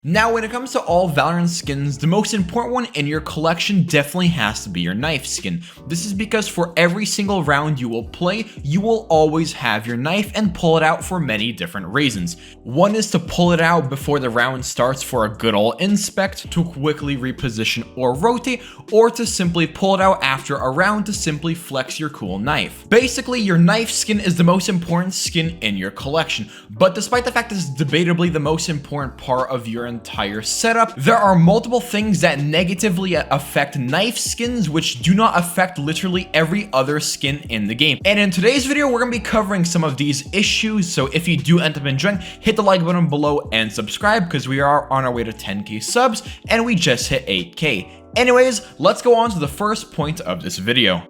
Now, when it comes to all Valorant skins, the most important one in your collection definitely has to be your knife skin. This is because for every single round you will play, you will always have your knife and pull it out for many different reasons. One is to pull it out before the round starts for a good old inspect, to quickly reposition or rotate, or to simply pull it out after a round to simply flex your cool knife. Basically, your knife skin is the most important skin in your collection, but despite the fact this is debatably the most important part of your entire setup, there are multiple things that negatively affect knife skins which do not affect literally every other skin in the game. And in today's video, we're going to be covering some of these issues, so if you do end up enjoying, hit the like button below and subscribe because we are on our way to 10k subs and we just hit 8k. Anyways, let's go on to the first point of this video.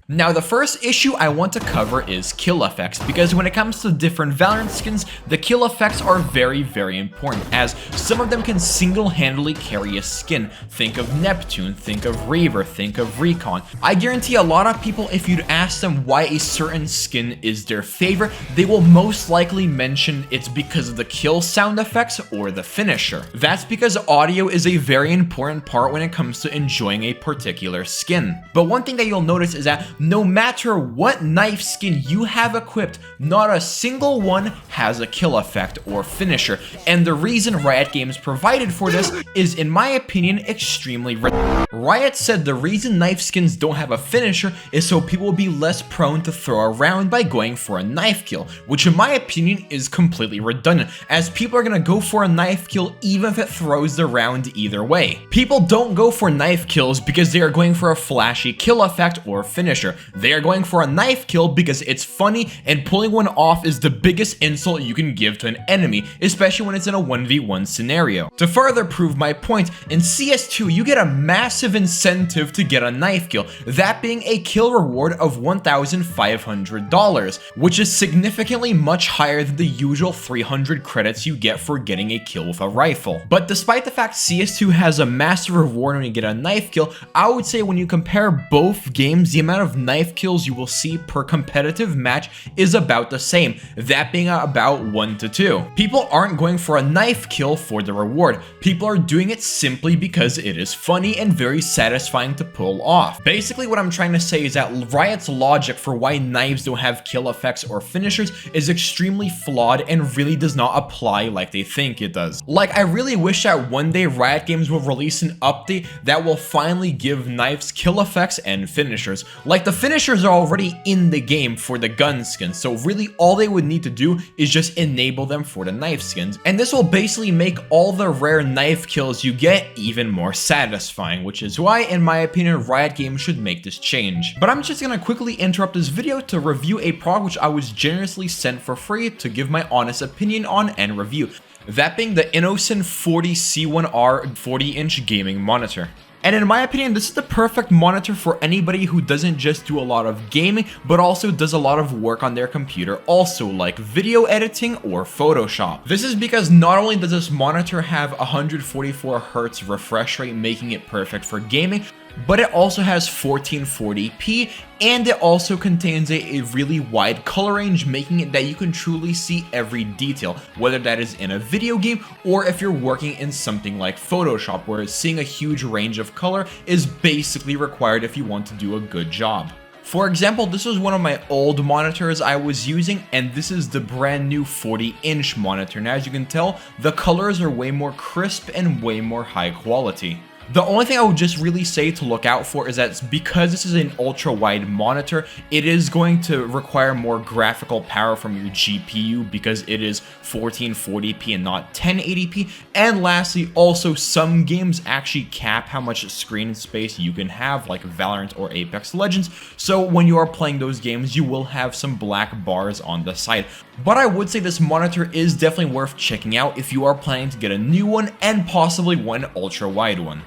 Now, the first issue I want to cover is kill effects, because when it comes to different Valorant skins, the kill effects are very, very important, as some of them can single-handedly carry a skin. Think of Neptune, think of Reaver, think of Recon. I guarantee a lot of people, if you'd ask them why a certain skin is their favorite, they will most likely mention it's because of the kill sound effects or the finisher. That's because audio is a very important part when it comes to enjoying a particular skin. But one thing that you'll notice is that no matter what knife skin you have equipped, not a single one has a kill effect or finisher. And the reason Riot Games provided for this is, in my opinion, extremely redundant. Riot said the reason knife skins don't have a finisher is so people will be less prone to throw a round by going for a knife kill, which in my opinion is completely redundant, as people are gonna go for a knife kill even if it throws the round either way. People don't go for knife kills because they are going for a flashy kill effect or finisher. They are going for a knife kill because it's funny, and pulling one off is the biggest insult you can give to an enemy, especially when it's in a 1v1 scenario. To further prove my point, in CS2 you get a massive incentive to get a knife kill, that being a kill reward of $1,500, which is significantly much higher than the usual 300 credits you get for getting a kill with a rifle. But despite the fact CS2 has a massive reward when you get a knife kill, I would say when you compare both games, the amount of knife kills you will see per competitive match is about the same, that being about 1 to 2. People aren't going for a knife kill for the reward. People are doing it simply because it is funny and very satisfying to pull off. Basically, what I'm trying to say is that Riot's logic for why knives don't have kill effects or finishers is extremely flawed and really does not apply like they think it does. Like, I really wish that one day Riot Games will release an update that will finally give knives kill effects and finishers. Like, the finishers are already in the game for the gun skins, so really all they would need to do is just enable them for the knife skins, and this will basically make all the rare knife kills you get even more satisfying, which is why, in my opinion, Riot Games should make this change. But I'm just gonna quickly interrupt this video to review a product which I was generously sent for free to give my honest opinion on and review, that being the INNOCN 40C1R 40-inch gaming monitor. And in my opinion, this is the perfect monitor for anybody who doesn't just do a lot of gaming, but also does a lot of work on their computer also, like video editing or Photoshop. This is because not only does this monitor have 144 Hz refresh rate, making it perfect for gaming, but it also has 1440p, and it also contains a really wide color range, making it that you can truly see every detail, whether that is in a video game or if you're working in something like Photoshop, where seeing a huge range of color is basically required if you want to do a good job. For example, this was one of my old monitors I was using, and this is the brand new 40-inch monitor. Now, as you can tell, the colors are way more crisp and way more high quality. The only thing I would just really say to look out for is that because this is an ultra-wide monitor, it is going to require more graphical power from your GPU because it is 1440p and not 1080p. And lastly, also some games actually cap how much screen space you can have, like Valorant or Apex Legends. So when you are playing those games, you will have some black bars on the side. But I would say this monitor is definitely worth checking out if you are planning to get a new one and possibly one ultra-wide one.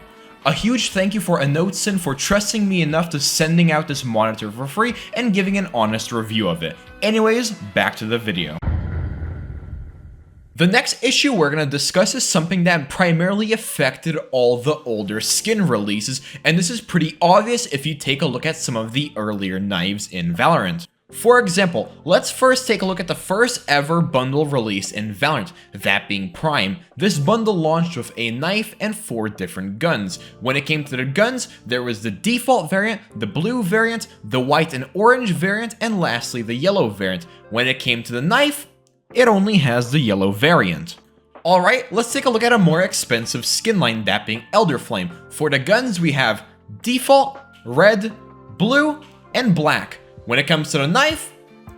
A huge thank you for INNOCN for trusting me enough to sending out this monitor for free and giving an honest review of it. Anyways, back to the video. The next issue we're going to discuss is something that primarily affected all the older skin releases, and this is pretty obvious if you take a look at some of the earlier knives in Valorant. For example, let's first take a look at the first ever bundle release in Valorant, that being Prime. This bundle launched with a knife and 4 different guns. When it came to the guns, there was the default variant, the blue variant, the white and orange variant, and lastly the yellow variant. When it came to the knife, it only has the yellow variant. Alright, let's take a look at a more expensive skin line, that being Elder Flame. For the guns, we have default, red, blue, and black. When it comes to the knife,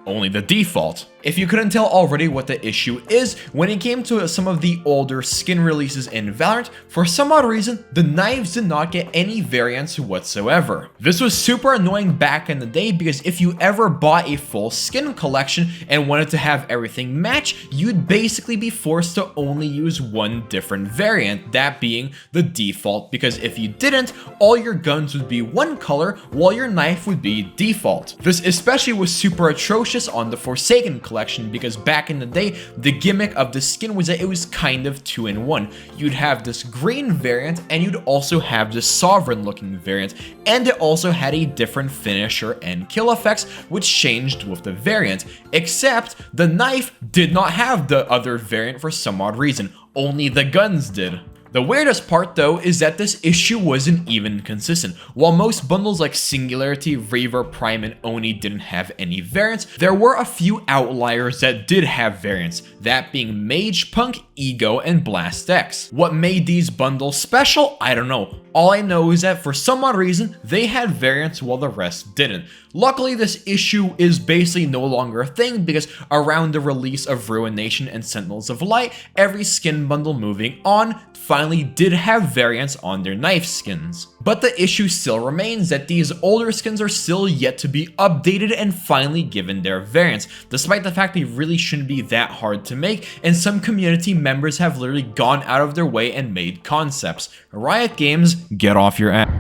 only the default. If you couldn't tell already what the issue is, when it came to some of the older skin releases in Valorant, for some odd reason, the knives did not get any variants whatsoever. This was super annoying back in the day because if you ever bought a full skin collection and wanted to have everything match, you'd basically be forced to only use one different variant, that being the default, because if you didn't, all your guns would be one color while your knife would be default. This especially was super atrocious on the Forsaken collection because back in the day, the gimmick of the skin was that it was kind of 2-in-1. You'd have this green variant and you'd also have this sovereign looking variant, and it also had a different finisher and kill effects which changed with the variant, except the knife did not have the other variant for some odd reason, only the guns did. The weirdest part though is that this issue wasn't even consistent. While most bundles like Singularity, Reaver, Prime, and Oni didn't have any variants, there were a few outliers that did have variants, that being Mage, Punk, Ego, and Blast X. What made these bundles special? I don't know. All I know is that for some odd reason, they had variants while the rest didn't. Luckily, this issue is basically no longer a thing because around the release of Ruination and Sentinels of Light, every skin bundle moving on finally did have variants on their knife skins. But the issue still remains that these older skins are still yet to be updated and finally given their variants, despite the fact they really shouldn't be that hard to make, and some community members have literally gone out of their way and made concepts. Riot Games, get off your ass.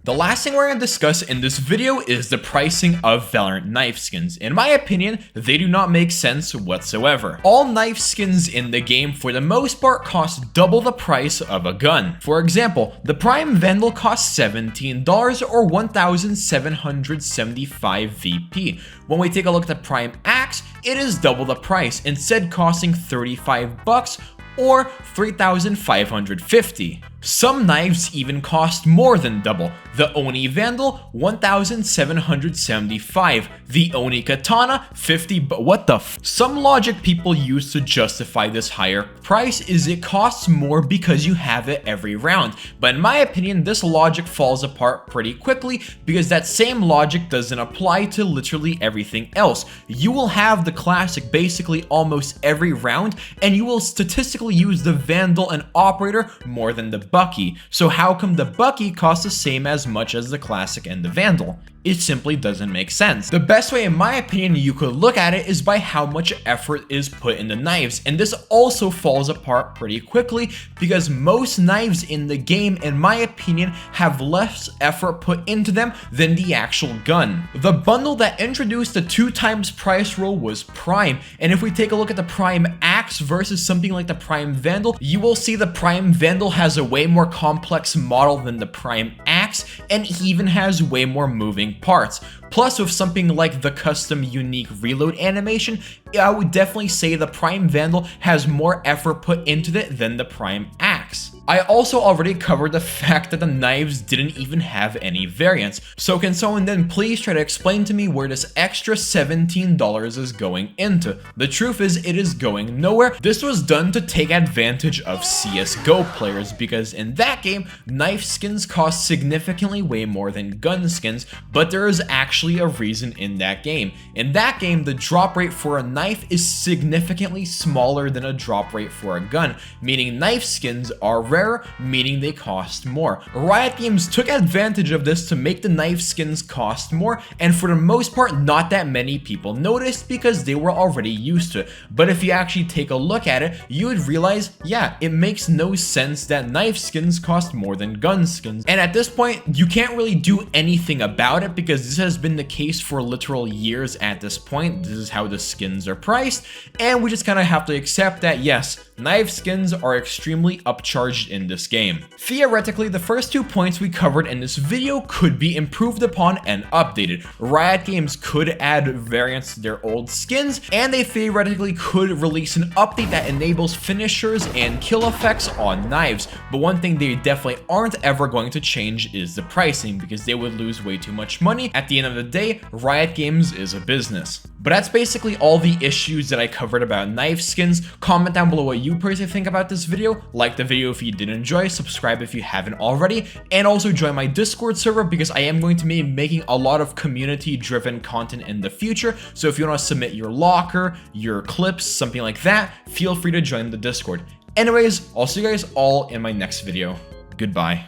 The last thing we're going to discuss in this video is the pricing of Valorant knife skins. In my opinion, they do not make sense whatsoever. All knife skins in the game for the most part cost double the price of a gun. For example, the Prime Vandal costs $17 or 1,775 VP. When we take a look at the Prime Axe, it is double the price, instead costing $35 or 3,550. Some knives even cost more than double. The Oni Vandal, 1,775. The Oni Katana, 50. But what the f? Some logic people use to justify this higher price is it costs more because you have it every round. But in my opinion, this logic falls apart pretty quickly because that same logic doesn't apply to literally everything else. You will have the classic basically almost every round, and you will statistically use the Vandal and Operator more than the Bucky. So how come the Bucky costs the same as much as the Classic and the Vandal? It simply doesn't make sense. The best way in my opinion you could look at it is by how much effort is put in the knives, and this also falls apart pretty quickly because most knives in the game in my opinion have less effort put into them than the actual gun. The bundle that introduced the 2x price rule was Prime, and if we take a look at the Prime Axe versus something like the Prime Vandal, you will see the Prime Vandal has a way more complex model than the Prime Axe, and even has way more moving parts. Plus, with something like the custom unique reload animation, I would definitely say the Prime Vandal has more effort put into it than the Prime Axe. I also already covered the fact that the knives didn't even have any variants, so can someone then please try to explain to me where this extra $17 is going into? The truth is, it is going nowhere. This was done to take advantage of CSGO players because in that game, knife skins cost significantly way more than gun skins, but there is actually a reason in that game. In that game, the drop rate for a knife is significantly smaller than a drop rate for a gun, meaning knife skins are rare, meaning they cost more. Riot Games took advantage of this to make the knife skins cost more, and for the most part, not that many people noticed because they were already used to it. But if you actually take a look at it, you would realize, yeah, it makes no sense that knife skins cost more than gun skins. And at this point, you can't really do anything about it because this has been the case for literal years at this point. This is how the skins are priced, and we just kind of have to accept that, yes, Knife skins are extremely upcharged in this game. Theoretically, the first 2 points we covered in this video could be improved upon and updated. Riot Games could add variants to their old skins, and they theoretically could release an update that enables finishers and kill effects on knives. But one thing they definitely aren't ever going to change is the pricing, because they would lose way too much money. At the end of the day, Riot Games is a business. But that's basically all the issues that I covered about knife skins. Comment down below what you personally think about this video. Like the video if you did enjoy, subscribe if you haven't already, and also join my Discord server because I am going to be making a lot of community-driven content in the future. So if you want to submit your locker, your clips, something like that, feel free to join the Discord. Anyways, I'll see you guys all in my next video. Goodbye.